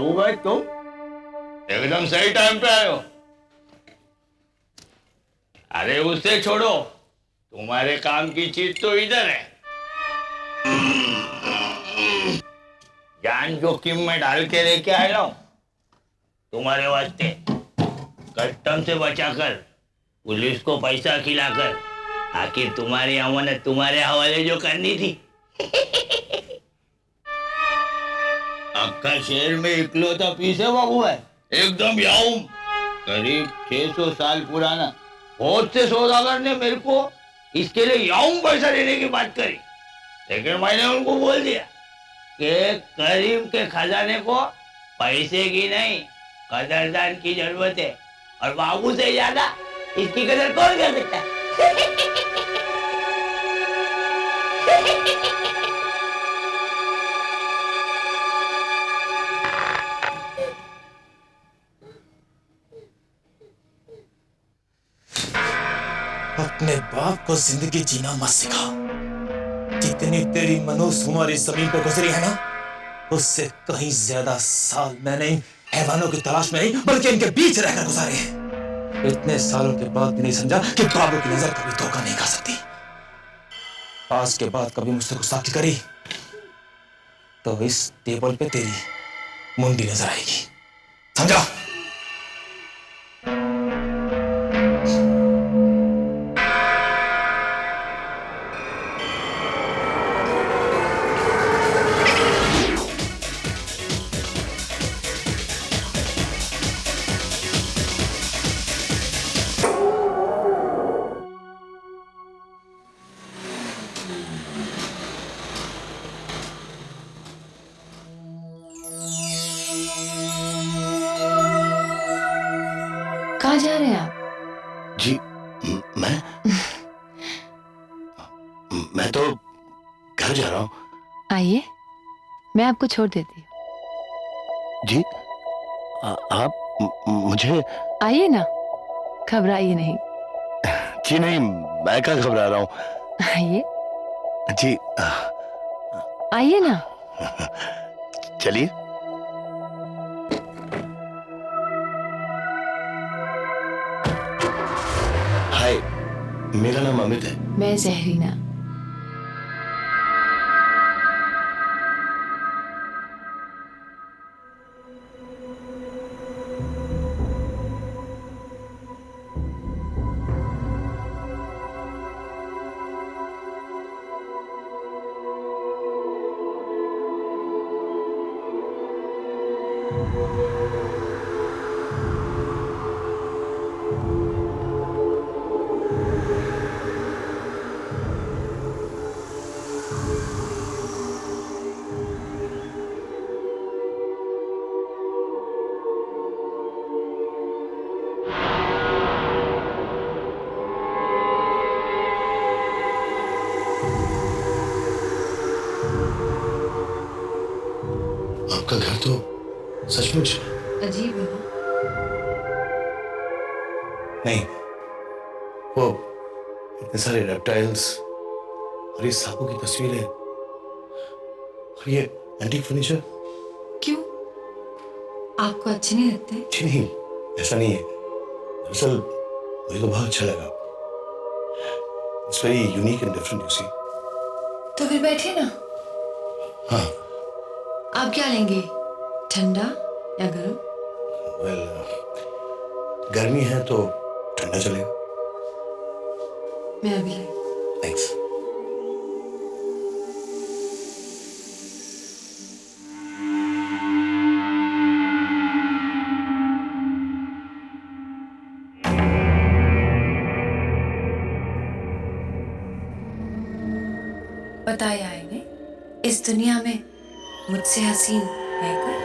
बाबू भाई तुम एकदम सही टाइम पे आए हो। अरे उसे छोड़ो, तुम्हारे काम की चीज तो इधर है। जान जोखिम में डाल के लेके आया हूं तुम्हारे वास्ते। कस्टम से बचाकर, पुलिस को पैसा खिलाकर, आखिर तुम्हारी अमानत तुम्हारे हवाले जो करनी थी। अक्का शहर में इकलौता पीस है बाबू है, एकदम याऊं, करीब 600 साल पुराना। बहुत से सौदागर ने मेरे को इसके लिए याऊं पैसा देने की बात करी, लेकिन मैंने उनको बोल दिया कि करीम के खजाने को पैसे की नहीं, कदरदान की जरूरत है, और बाबू से ज्यादा इसकी कदर कौन कर सकता है। अपने बाप को जिंदगी जीना मत सिखा। जितनी तेरी मनोस हमारी जमीन पे गुजरी है ना, उससे कहीं ज्यादा साल मैंने इन हैवानों की तलाश में नहीं बल्कि इनके बीच रहकर गुजारे हैं। इतने सालों के बाद भी नहीं समझा कि बाबू की नजर कभी धोखा नहीं खा सकती। आज के बाद कभी मुझसे गुस्ताखी करी तो इस टेबल पे तेरी मुंडी नजर आएगी, समझा? कहाँ जा रहे हैं आप? जी मैं तो घर जा रहा हूँ। आइए, मैं आपको छोड़ देती हूँ। जी आप मुझे? आइए ना, घबराइए नहीं। जी नहीं, मैं क्या घबरा रहा हूँ। आइए। जी आइए ना। चलिए। हाय, मेरा नाम अमित है। मैं जहरीना। आपका घर तो सचमुच अजीब है ना? नहीं, वो इतने सारे रेप्टाइल्स और ये सांपों की तस्वीरें और ये एंटीक फर्नीचर। क्यों? आपको अच्छे नहीं लगते? जी नहीं, ऐसा नहीं है। दरअसल मुझे तो बहुत अच्छा लगा। It's very unique and different, you see. तो फिर बैठिए ना। हाँ। आप क्या लेंगे, ठंडा या गर्म? वेल, गर्मी है तो ठंडा चलेगा। मैं अभी लाई। थैंक्स। बताया आएंगे, इस दुनिया में मुझसे हसीन है कोई?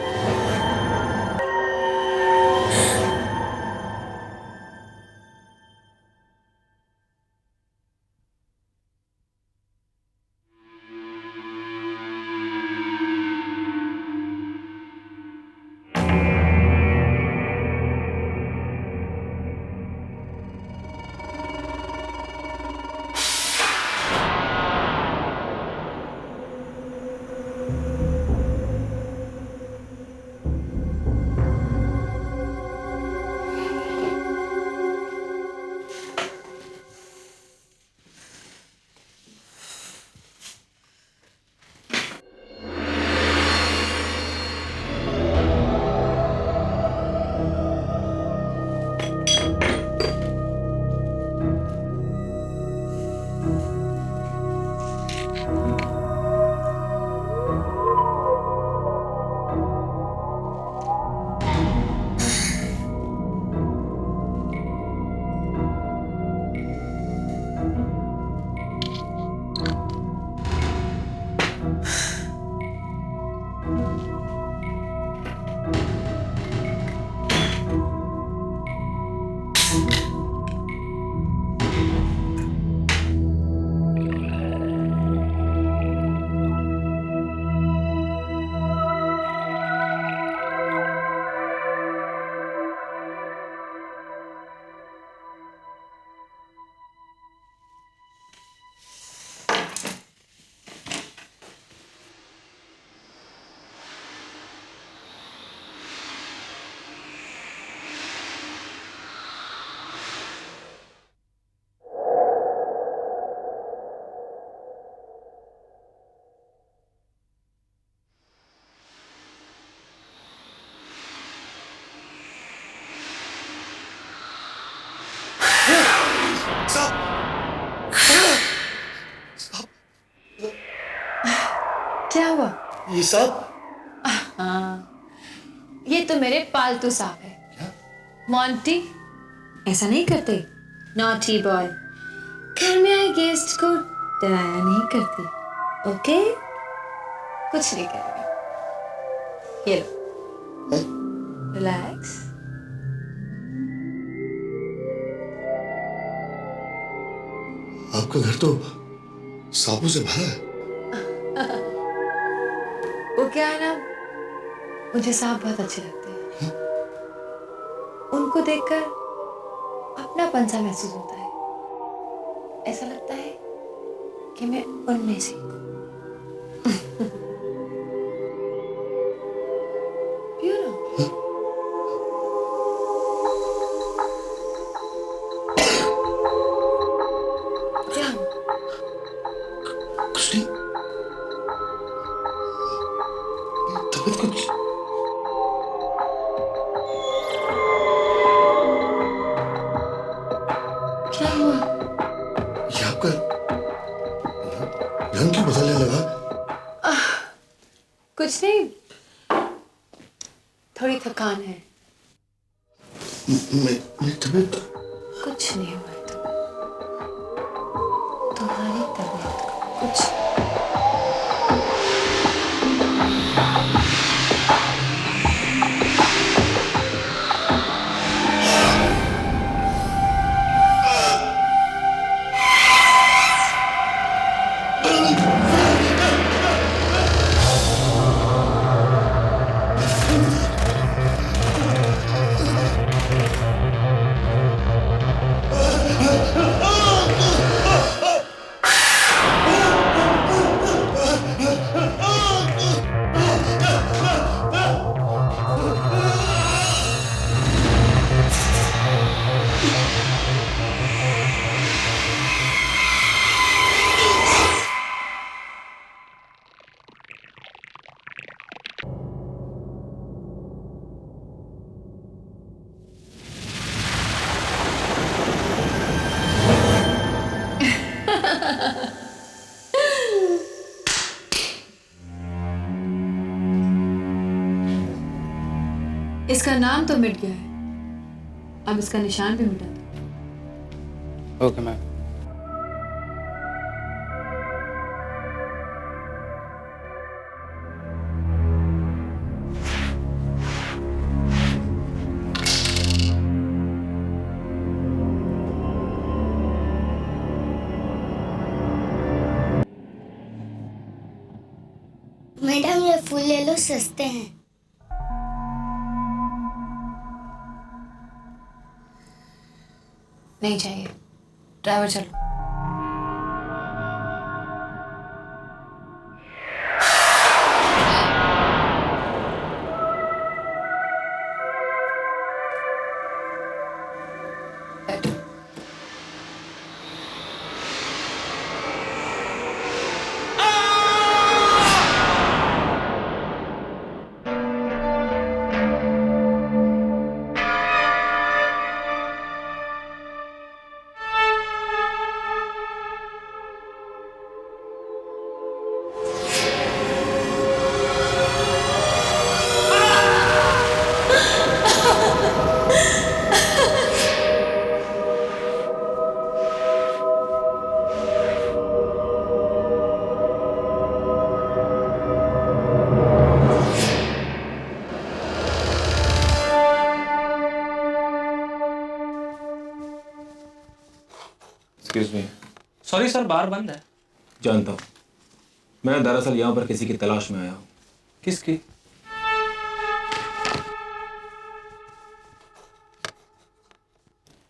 ये सांप? हाँ, ये तो मेरे पालतू सांप है। क्या? मॉन्टी, ऐसा नहीं करते। नॉटी बॉय, घर में आए गेस्ट को डराया नहीं करती। ओके, कुछ नहीं करेगा। ये लो, रिलैक्स। आपका घर तो सांपों से भरा है। वो क्या है ना, मुझे सांप बहुत अच्छे लगते हैं। उनको देखकर अपनापन सा महसूस होता है। ऐसा लगता है कि मैं उनमें से हूँ। You know? क्या? कुछ नहीं। तबीयत कुछ क्या हुआ? ये आपका रंग क्यों बदलने लगा? कुछ नहीं, थोड़ी थकान है। मेरी तबीयत कुछ नहीं हुआ तुम्हारी तबीयत को कुछ। इसका नाम तो मिट गया है, अब इसका निशान भी मिटा दो। Okay ma'am. मैडम ये फूल ले लो, सस्ते हैं। नहीं चाहिए, ड्राइवर चलो। बैठो। Excuse me. सॉरी सर, बार बंद है। जानता हूँ, मैं दरअसल यहाँ पर किसी की तलाश में आया हूँ। किसकी?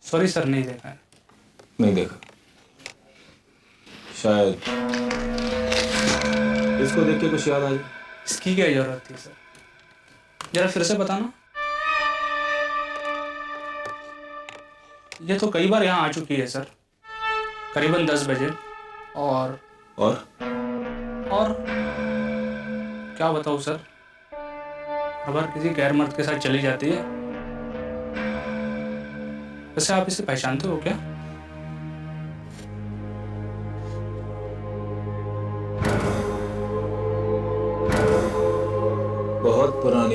सॉरी सर, नहीं देखा है। नहीं देखा? शायद इसको देख के कुछ याद आ जाए। इसकी क्या जरूरत थी सर? जरा फिर से बताना। ये तो कई बार यहाँ आ चुकी है सर, करीबन 10 बजे। और क्या बताऊँ सर, हर बार किसी गैर मर्द के साथ चली जाती है। वैसे आप इसे पहचानते हो क्या?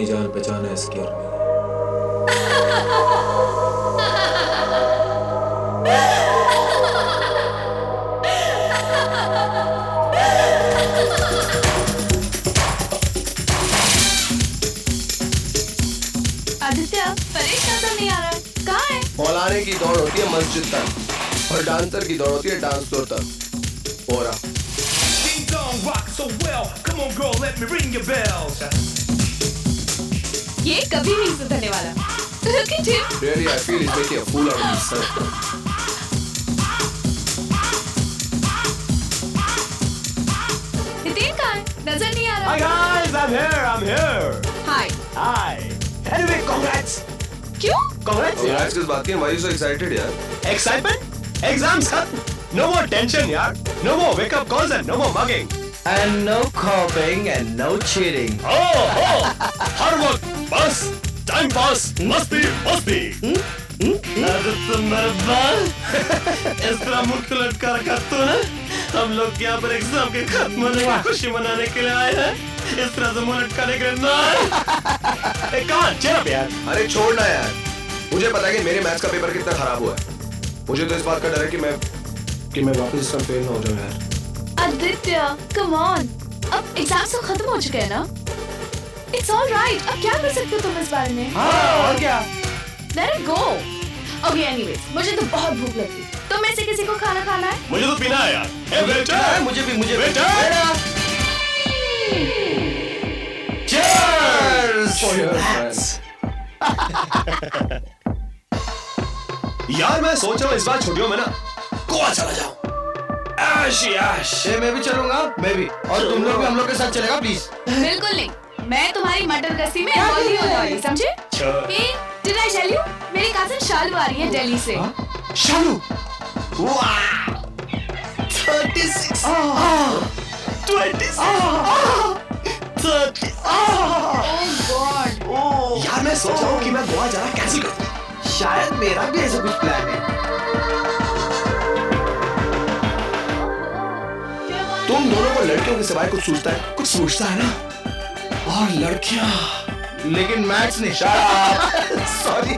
अपनी जान बचाना इसकी और मेरी। आदित्य, परेश नजर नहीं आ रहा है, कहाँ है? मौलाने की दौड़ होती है मस्जिद तक और डांसर की दौड़ होती है डांस फ्लोर तक। हो रहा Ding dong rock so well. Come on, girl, let me ring your bells. ये कभी नहीं सुधरने वाला। Look at him. Really, I feel he's making a fool out of himself. Hiten कहाँ है? नजर नहीं आ Hi रहा। guys, I'm here. Hi. Hi. Anyway, congrats. क्यों? Congrats, यार. Congrats किस बात की? Why are you so excited यार? Excitement? Exams खत्म. No more tension, यार. No more wake-up calls and no more mugging. And no copying and no cheating. Oh, hard work, bus, time pass, masti. इस तरह मुंह को लटका रखा तू ना, हम लोग यहाँ पर एग्जाम के खत्म होने की खुशी मनाने के लिए आए हैं, इस तरह से मुंह लटकाने के लिए ना। Hey, come on, cheer up, यार. अरे छोड़ ना यार, मुझे पता है कि मेरे मैथ्स का पेपर कितना खराब हुआ है। मुझे तो इस बात का डर है कि मैं वापस इस फेल ना हो जाऊं यार। Aditya, come on. अब एग्जाम्स तो खत्म हो चुके हैं ना? It's all right. अब क्या कर सकते हो तुम इस बारे में? हाँ, और क्या? Let it go. Okay, anyways, मुझे तो बहुत भूख लगी। तुम में से किसी को खाना खाना है? मुझे तो पीना है यार. Hey, waiter. मुझे भी Waiter. Cheers! For your friends. यार मैं सोच रहा हूँ इस बार छुट्टियों में ना गोवा चला जाऊँ. ऐश ऐश. मैं भी चलूंगा, मैं भी, और तुम लोग भी हम लोग के साथ चलेगा प्लीज। बिल्कुल नहीं। मैं तुम्हारी मटर गश्ती में इन्वॉल्व नहीं होने वाली, समझे? Hey, did I tell you? मेरी कजिन शालू आ रही है दिल्ली से। शालू. 36 26. 30 Oh God. यार मैं सोच रहा हूँ कि मैं गोवा जाना कैंसिल कर दूँ. शायद मेरा भी ऐसा कुछ प्लान है। तुम दोनों को लड़कियों के सिवाय कुछ सोचता है ना? और लड़कियां लेकिन मैथ्स नहीं। सॉरी।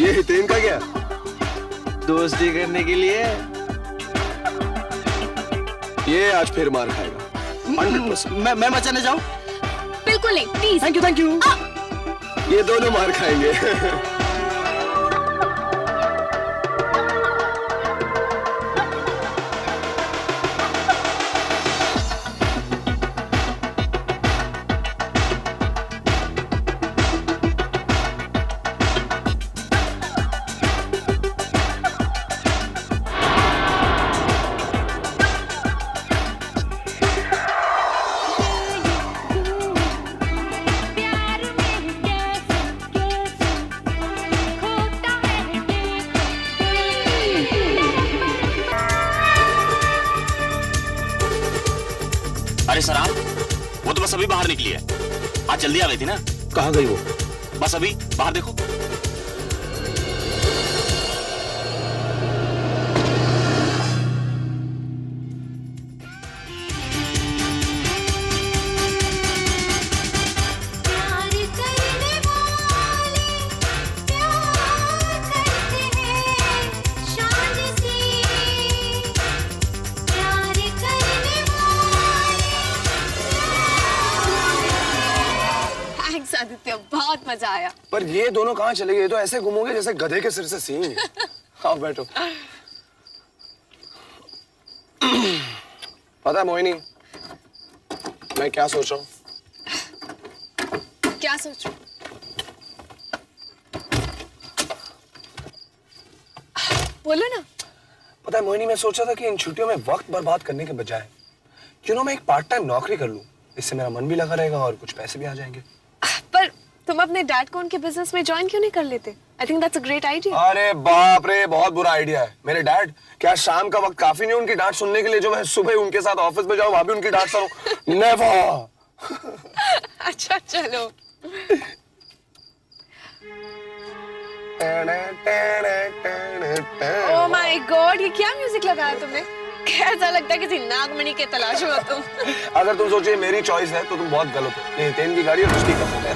ये हितेन का क्या? दोस्ती करने के लिए। ये आज फिर मार खाएगा 100%। मैं बचाने जाऊं? बिल्कुल नहीं, प्लीज। Thank you. ये दोनों मार खाएंगे। अरे सराम, वो तो बस अभी बाहर निकली है। आज जल्दी आ गई थी ना। कहाँ गई वो? बस अभी बाहर देखो। आदित्य, बहुत मजा आया। पर ये दोनों कहाँ चले गए? तो ऐसे घूमोगे जैसे गधे के सिर से सींग। आओ बैठो। पता है मोहिनी, मैं क्या सोच रहा हूँ? क्या सोच रहे हो? बोलो ना। पता है मोहिनी, मैं सोच रहा था कि इन छुट्टियों में वक्त बर्बाद करने के बजाय क्यों ना मैं एक पार्ट टाइम नौकरी कर लूं। इससे मेरा मन भी लगा रहेगा और कुछ पैसे भी आ जाएंगे। पर तुम अपने डैड को उनके बिजनेस में ज्वाइन क्यों नहीं कर लेते? I think that's a great idea. अरे बाप रे, बहुत बुरा आइडिया है। मेरे डैड, क्या शाम का वक्त काफी नहीं उनकी डांट सुनने के लिए जो मैं सुबह उनके साथ ऑफिस में जाऊं, वहां भी उनकी डांट सुनूं? नेवर। अच्छा चलो, ओह माय गॉड, ये क्या म्यूजिक लगाया तुमने? कैसा लगता है किसी नागमणि के तलाश में हो तुम। अगर तुम सोचो ये मेरी चॉइस है तो तुम बहुत गलत हो। ये हितेन की गाड़ी है, उसकी कसम है।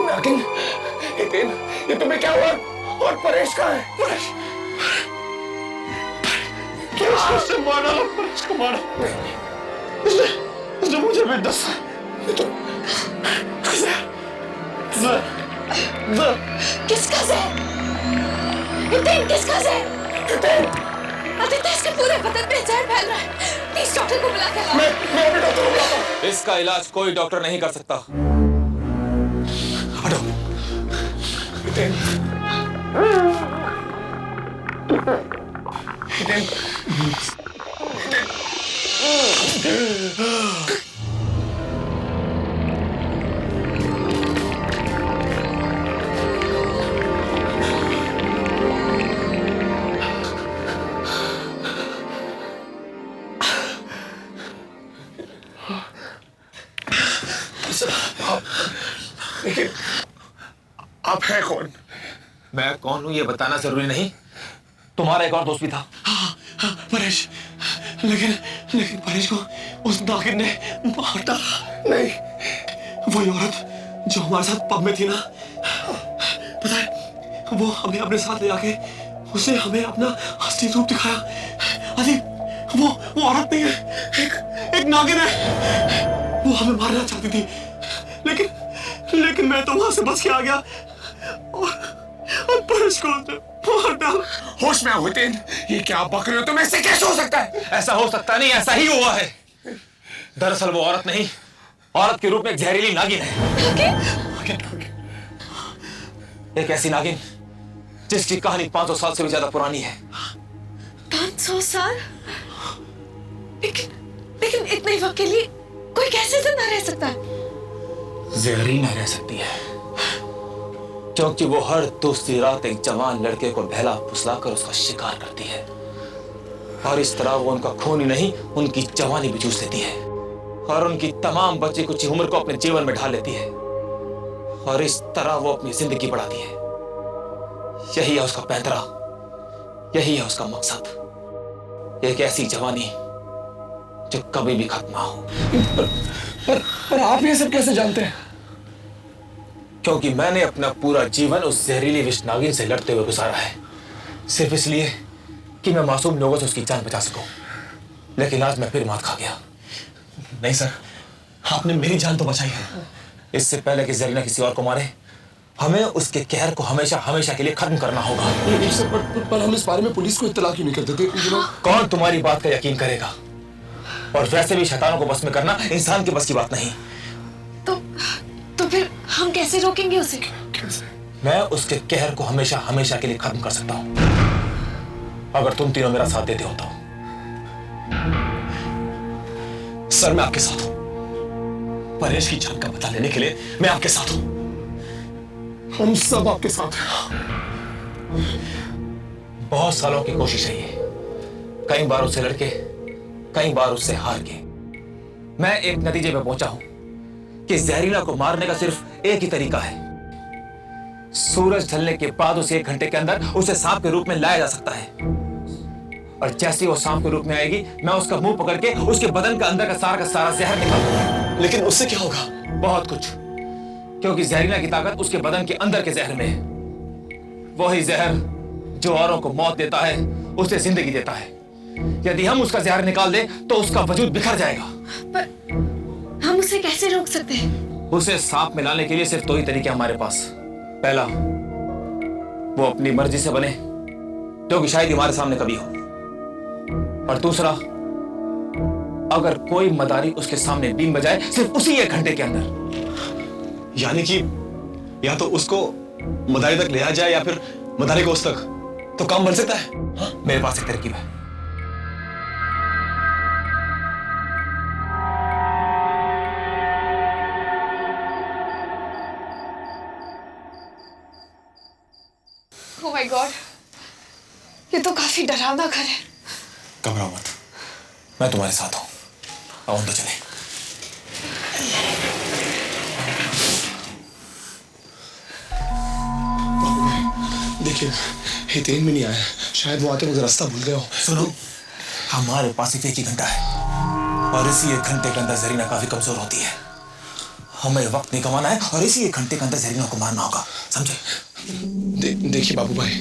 नागिन, हितेन, ये तुम्हें क्या हुआ? और परेश कहाँ है? परेश उसने मारा, परेश को मारा। उसने मुझे भी दसा। किसका से? हितेन, किसका से? हितेन, आदित्य, इसके पूरे बदन में जहर फैल रहा है। प्लीज डॉक्टर को बुला के लाओ। मैं अभी डॉक्टर को बुलाता हूँ। इसका इलाज कोई डॉक्टर नहीं कर सकता। हटो। हितेन, हितेन, लेकिन आप हैं कौन? मैं कौन हूं ये बताना जरूरी नहीं। तुम्हारा एक और दोस्त भी था। परेश, लेकिन परेश को उस नागिन ने मार डाला। नहीं, वही औरत जो हमारे साथ पब में थी ना, पता है, वो हमें अपने साथ ले आके उसने हमें अपना असली रूप दिखाया। अरे वो औरत नहीं है, एक नागिन है। वो हमें मारना चाहती थी, लेकिन मैं तो वहां से बच के आ गया और परेश को मार डाला। होश में आओ हितेन, ये क्या बक रहे हो तुम? ऐसे कैसे हो सकता है? ऐसा हो सकता नहीं, ऐसा ही हुआ है। दरअसल वो औरत नहीं, औरत के रूप में एक जहरीली नागिन है। एक ऐसी नागिन जिसकी कहानी 500 साल से भी ज्यादा पुरानी है। 500 साल? लेकिन इतने वक्त के लिए कोई कैसे जिंदा रह सकता है? जहरीली रह सकती है, क्योंकि वो हर दूसरी रात एक जवान लड़के को बहला फुसलाकर उसका शिकार करती है, और इस तरह वो उनका खून ही नहीं, उनकी जवानी भी चूस लेती है, और उनकी तमाम बची कुछ उम्र को अपने जीवन में ढाल लेती है, और इस तरह वो अपनी जिंदगी बढ़ाती है। यही है उसका पैंतरा, यही है उसका मकसद। एक ऐसी जवानी जो कभी भी खत्म ना हो। पर आप ये सब कैसे जानते हैं? क्योंकि मैंने अपना पूरा जीवन उस जहरीली विष नागिन से लड़ते हुए गुजारा है, सिर्फ इसलिए कि मैं मासूम लोगों से उसकी जान बचा सकूं। लेकिन आज मैं फिर मात खा गया। नहीं सर, आपने मेरी जान तो बचाई है। इससे पहले कि जहरीला किसी और को मारे, हमें उसके कहर को हमेशा के लिए खत्म करना होगा। पर हम इस बारे में पुलिस को इत्तला क्यों नहीं करते थे? कौन तुम्हारी बात का यकीन करेगा? और वैसे भी शैतानों को बस में करना इंसान के बस की बात नहीं। तो फिर हम कैसे रोकेंगे उसे? मैं उसके कहर को हमेशा के लिए खत्म कर सकता हूं, अगर तुम तीनों मेरा साथ देते हो तो। सर, मैं आपके साथ हूं। परेश की जान का पता लेने के लिए मैं आपके साथ हूं। हम सब आपके साथ हैं। बहुत सालों की कोशिश है ये, कई बार उससे लड़के, कई बार उससे हार के मैं एक नतीजे पे पहुंचा हूं कि जहरीला को मारने का सिर्फ एक ही तरीका है। सूरज ढलने के बाद उसे 1 घंटे के अंदर उसे सांप के रूप में लाया जा सकता है, और जैसे वो सांप के रूप में आएगी, मैं उसका मुंह पकड़ के उसके बदन का अंदर का सारा जहर निकाल दूंगा। लेकिन उससे क्या होगा? बहुत कुछ, क्योंकि जहरीला की ताकत उसके बदन के अंदर के जहर में है। वही जहर जो औरों को मौत देता है, उसे जिंदगी देता है। यदि हम उसका जहर निकाल दें तो उसका वजूद बिखर जाएगा। पर हम उसे कैसे रोक सकते हैं? उसे सांप में लाने के लिए सिर्फ 2 ही तरीके हमारे पास। पहला, वो अपनी मर्जी से बने, जो कि शायद हमारे सामने कभी हो, और दूसरा, अगर कोई मदारी उसके सामने बीन बजाए सिर्फ उसी 1 घंटे के अंदर। यानी कि या तो उसको मदारी तक ले आया जाए या फिर मदारी को उस तक, तो काम बन सकता है। हाँ? मेरे पास एक तरकीब है। काफी डरावना घर है। घबराओ मत, मैं तुम्हारे साथ हूँ। आओ अंदर चले। देखिए हितेन भी नहीं आया, शायद वो आते वक्त रास्ता भूल गए हो। सुनो, हमारे पास सिर्फ एक ही घंटा है और इसी 1 घंटे के अंदर जरीना काफी कमजोर होती है। हमें वक्त नहीं कमाना है और इसी 1 घंटे के अंदर जरीना को मारना होगा, समझे? देखिए बाबू भाई,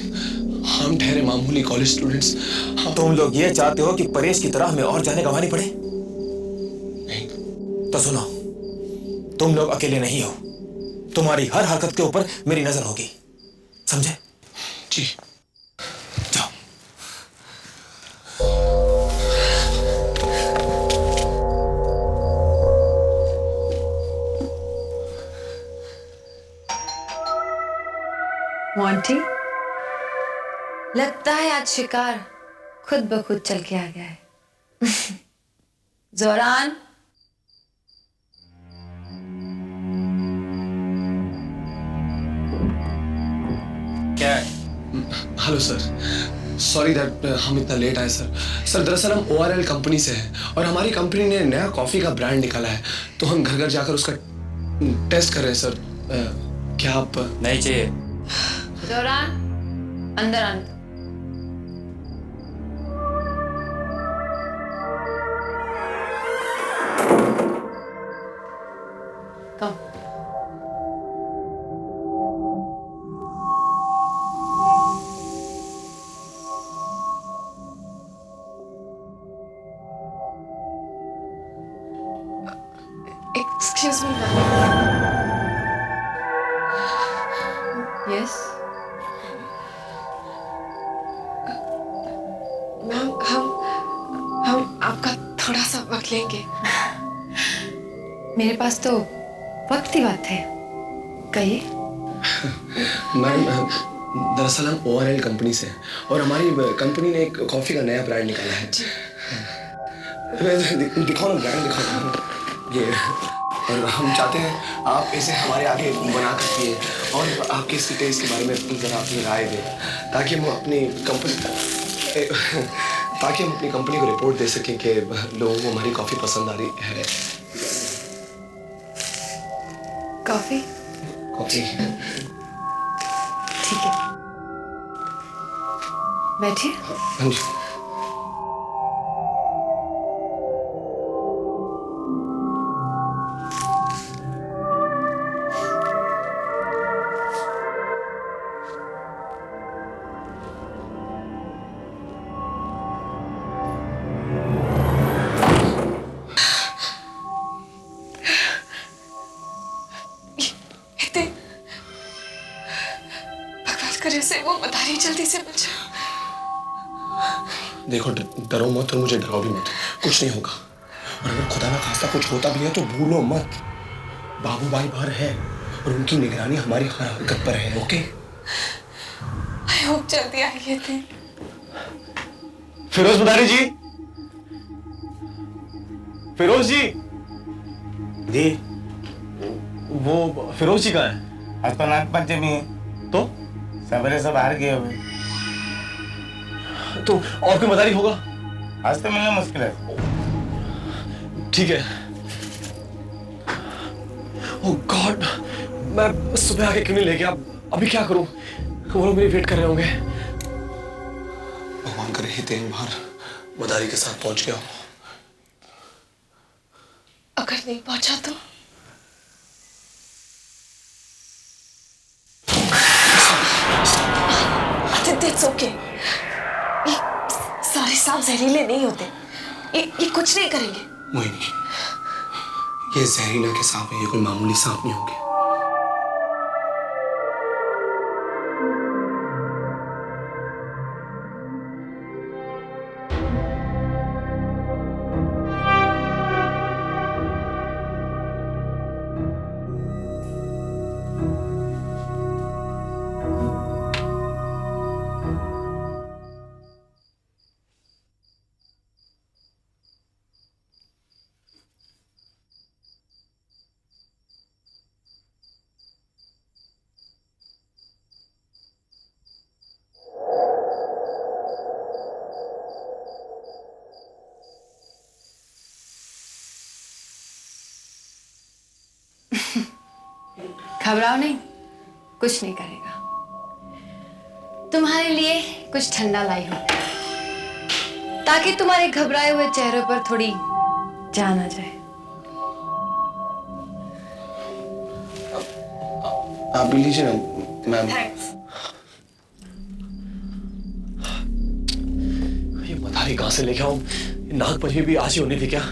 हम ठहरे मामूली कॉलेज स्टूडेंट्स। तुम लोग ये चाहते हो कि परेश की तरह हमें और जाने गंवानी पड़े? नहीं। तो सुनो, तुम लोग अकेले नहीं हो। तुम्हारी हर हरकत के ऊपर मेरी नजर होगी, समझे? जी। जाओ। मोंटी, लगता है आज शिकार खुद ब खुद चल के आ गया है। जोरान, क्या है? हेलो सर, सॉरी दैट हम इतना लेट आए सर। सर दरअसल हम ORL कंपनी से हैं और हमारी कंपनी ने नया कॉफ़ी का ब्रांड निकाला है, तो हम घर घर जाकर उसका टेस्ट कर रहे हैं सर। क्या आप नहीं चाहिए। जोरान, अंदर आने दो। Come. Excuse me, ma'am. Yes. Ma'am, हम आपका थोड़ा सा वक्त लेंगे। मेरे पास तो वक्त ही बात है, कहिए। मैम दरअसल हम ORL कंपनी से हैं और हमारी कंपनी ने एक कॉफ़ी का नया ब्रांड निकाला है। दिखाओ ना ब्रांड, दिखाओ ना ये। और हम चाहते हैं आप इसे हमारे आगे बना कर पिए और आपके इस टेस्ट के बारे में ज़रा अपनी राय दें, ताकि हम अपनी कंपनी को रिपोर्ट दे सकें कि लोगों को हमारी कॉफ़ी पसंद आ रही है। कॉफी? कॉफ़ी ठीक है, बैठिए। हाँ जी। करे से वो मदारी जल्दी से मिल जाए। देखो डरो मत और मुझे डराओ भी मत, कुछ नहीं होगा। और अगर खुदा ना खास्ता कुछ होता भी है तो भूलो मत, बाबू भाई बाहर है और उनकी निगरानी हमारी हर हरकत पर है। ओके? आई होप जल्दी आइए थे। फिरोज मदारी जी, फिरोज जी जी, वो फिरोज जी कहाँ है? आज तो नाग पंचमी है, तो सवेरे से बाहर गए हुए। तो और कोई मदारी होगा? आज तो मिलना मुश्किल है। ठीक है। ओह गॉड, मैं सुबह आके क्यों नहीं ले गया? अभी क्या करूं? वो लोग मेरी वेट कर रहे होंगे। भगवान करे हितेन बाहर मदारी के साथ पहुंच गया। अगर नहीं पहुंचा तो? It's okay. ये सारे सांप जहरीले नहीं होते। ये कुछ नहीं करेंगे। मोहिनी, ये जहरीला के सांप है, ये कोई मामूली सांप नहीं होंगे। घबराओ नहीं, कुछ नहीं करेगा। तुम्हारे लिए कुछ ठंडा लाई हूं, ताकि तुम्हारे घबराए हुए चेहरों पर थोड़ी जान आ जाए। आप भी लीजिए ना मैम। ये मदारी कहां से लेके आऊं? नाग पंचमी भी आज ही होनी थी क्या?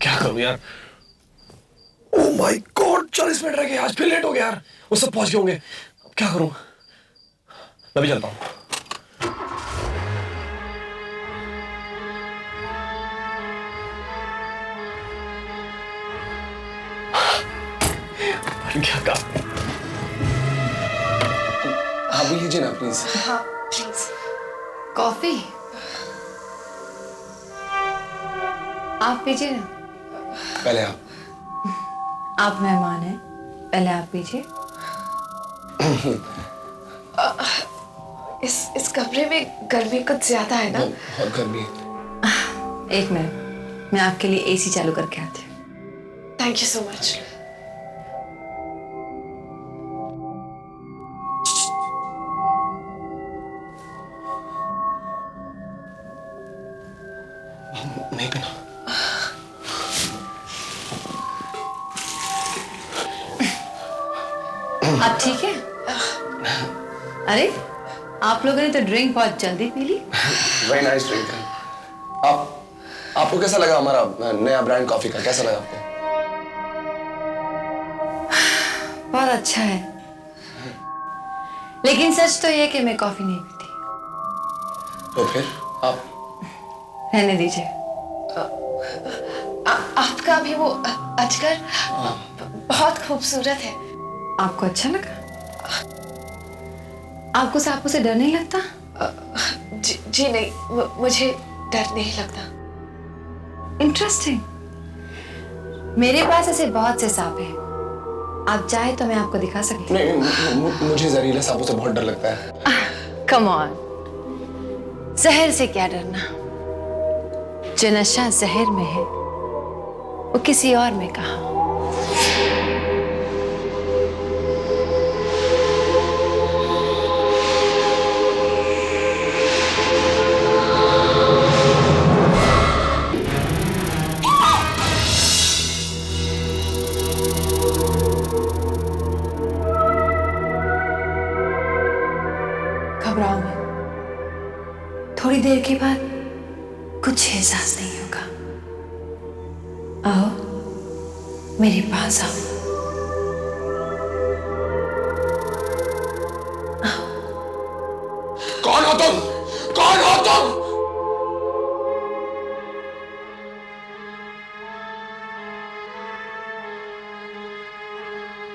क्या करूं यार? ओह माय गॉड, 40 मिनट रह गए, आज फिर लेट हो गया यार। वो सब पहुंच गए होंगे, अब क्या करूं? मैं भी चलता हूं। क्या कहा? आप भी लीजिए ना प्लीज। हाँ प्लीज। कॉफी आप पीजिए ना। पहले आप। आप मेहमान हैं, पहले आप पीजिए। इस कमरे में गर्मी कुछ ज्यादा है ना? बहुत गर्मी है। एक मिनट, मैं आपके लिए एसी चालू करके आती हूँ। Thank you so much. नहीं पीना। आप ठीक है? अरे आप लोगों ने तो ड्रिंक बहुत जल्दी पी ली। Very nice drink. आपको कैसा लगा हमारा नया ब्रांड कॉफी का? कैसा लगा आपको? बहुत अच्छा है, लेकिन सच तो ये कि मैं कॉफी नहीं पीती। तो फिर आप रहने दीजिए। आपका भी वो अजगर बहुत खूबसूरत है। आपको अच्छा लगा? आपको सांपों से डर नहीं लगता? जी नहीं, मुझे डर नहीं लगता। इंटरेस्टिंग। मेरे पास ऐसे बहुत से सांप हैं। आप चाहे तो मैं आपको दिखा सकती हूँ। नहीं, मुझे जहरीले सांपों से बहुत डर लगता है। कम ऑन, जहर से क्या डरना? जो नशा जहर में है वो किसी और में कहाँ। घबराओ मत, थोड़ी देर के बाद कुछ एहसास नहीं होगा। आओ मेरे पास आओ। कौन हो तुम? कौन हो तुम?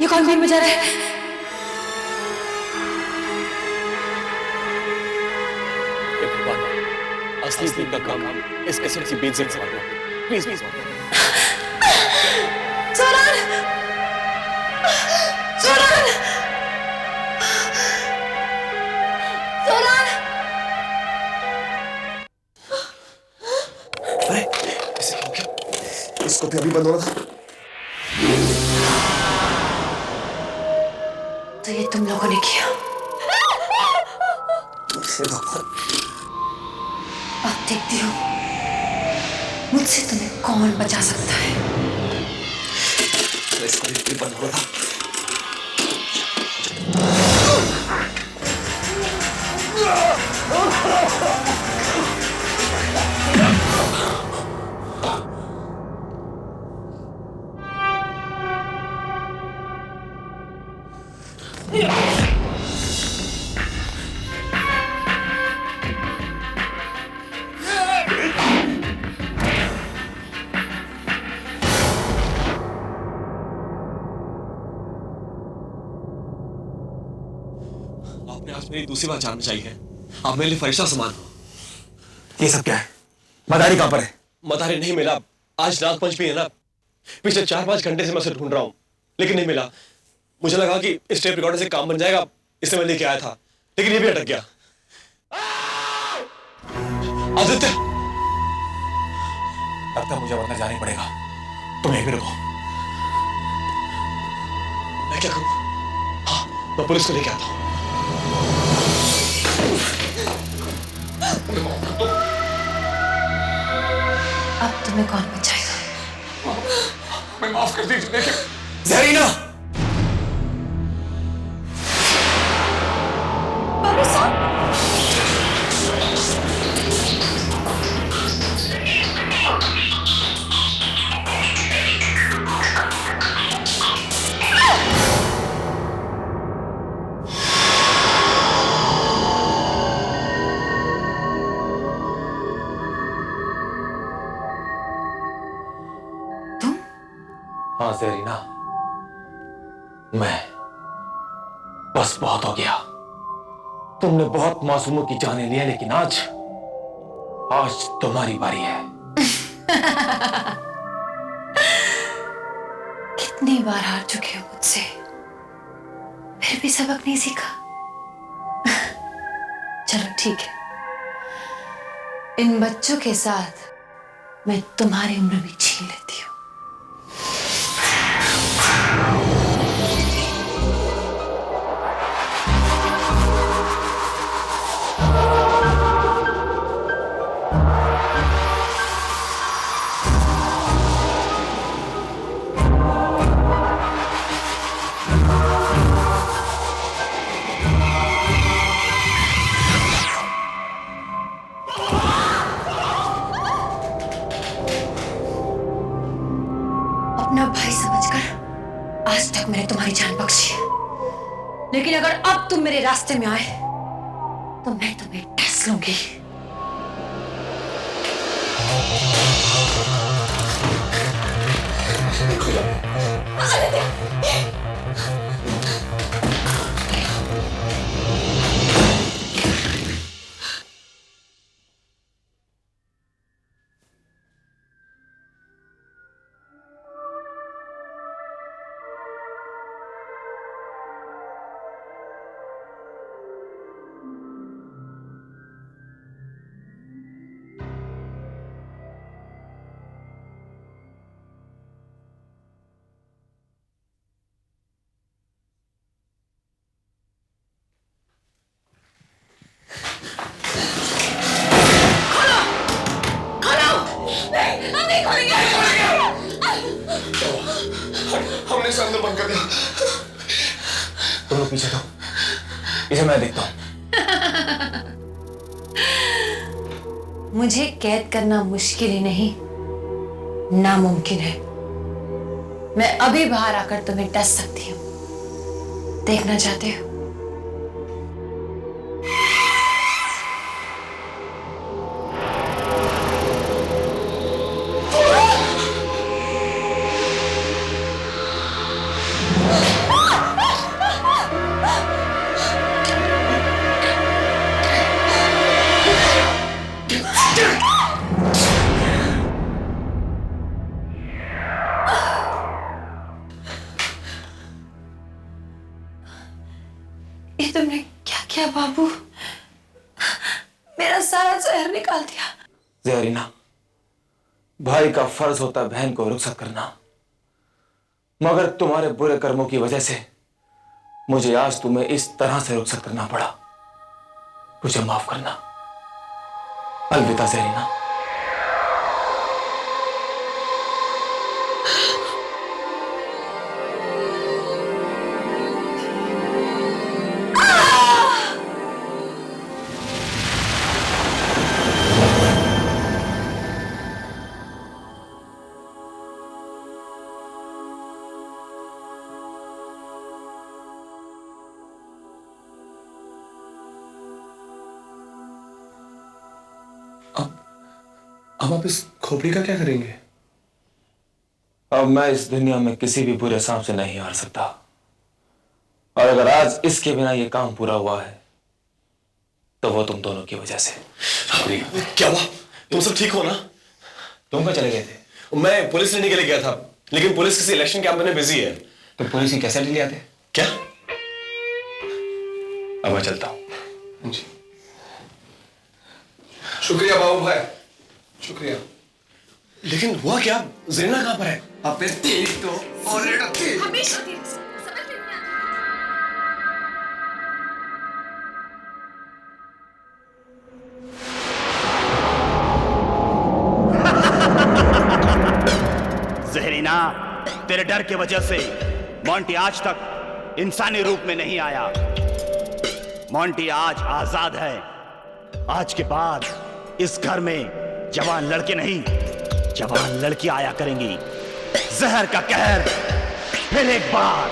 ये कौन बजा रहा है? असली दिन का काम इस किस्म की बेइज्जती से मारो। प्लीज प्लीज सोनार! सोनार! सोनार! अरे इसे क्या हो गया? इसको भी अभी बंद होना था। तो ये तुम लोगों ने किया। अब देखती हूँ मुझसे तुम्हें कौन बचा सकता है। इसको भी बंद होना था। आपने आज मेरी दूसरी बार जान बचाई है। आप मेरे लिए फरिश्ता समान हो। ये सब क्या है? मदारी कहां पर है? मदारी नहीं मिला। आज नाग पंचमी है ना, पिछले 4-5 घंटे से मैं उसे ढूंढ रहा हूं, लेकिन नहीं मिला। मुझे लगा कि इस टेप रिकॉर्डर से काम बन जाएगा, इससे मैं लेके आया था, लेकिन ये भी अटक गया। आदित्य, लगता है मुझे वरना जाना ही पड़ेगा। तुम यहीं पे रुको। मैं क्या करूं? हाँ, मैं पुलिस को लेके आता हूं। अब तुम्हें कौन बचाएगा? मैं माफ कर दीजिए। लेकिन जरीना, बाबू साहब, हाँ जरीना, मैं बस बहुत हो गया। तुमने बहुत मासूमों की जानें ली है, लेकिन आज तुम्हारी बारी है। कितनी बार हार चुके हो मुझसे, फिर भी सबक नहीं सीखा। चलो ठीक है, इन बच्चों के साथ मैं तुम्हारी उम्र भी छीन लेती हूँ। अपना भाई समझकर आज तक मैंने तुम्हारी जान बख्शी है, लेकिन अगर अब तुम मेरे रास्ते में आए तो मैं तुम्हें डस लूंगी। हमने इसे अंदर बंद कर दिया। तुम लोग पीछे दो, इसे मैं देखता हूं। मुझे कैद करना मुश्किल ही नहीं, नामुमकिन है। मैं अभी बाहर आकर तुम्हें डस सकती हूँ। देखना चाहते हो? ये तुमने क्या किया बाबू? मेरा सारा जहर निकाल दिया। जहरीना, भाई का फर्ज होता है बहन को रुखसत करना, मगर तुम्हारे बुरे कर्मों की वजह से मुझे आज तुम्हें इस तरह से रुखसत करना पड़ा। मुझे माफ करना। अलविदा जहरीना। अब आप इस खोपड़ी का क्या करेंगे? अब मैं इस दुनिया में किसी भी बुरे सांप से नहीं हार सकता, और अगर आज इसके बिना ये काम पूरा हुआ है तो वो तुम दोनों की वजह से। क्या हुआ? तुम सब ठीक हो ना? तुम कहाँ चले गए थे? मैं पुलिस लेने के लिए गया था, लेकिन पुलिस किसी इलेक्शन कैंप में बिजी है। तो पुलिस की कैसेट ले आते? क्या? अब मैं चलता हूं। जी शुक्रिया बाबू भाई, शुक्रिया। लेकिन हुआ क्या? ज़रीना कहाँ पर है? अबे तेरी तो हमेशा तेरे से समझ में नहीं आता। जहरीना, तेरे डर की वजह से मोंटी आज तक इंसानी रूप में नहीं आया। मोंटी आज आजाद है। आज के बाद इस घर में जवान लड़के नहीं, जवान लड़की आया करेंगी। जहर का कहर फिर एक बार।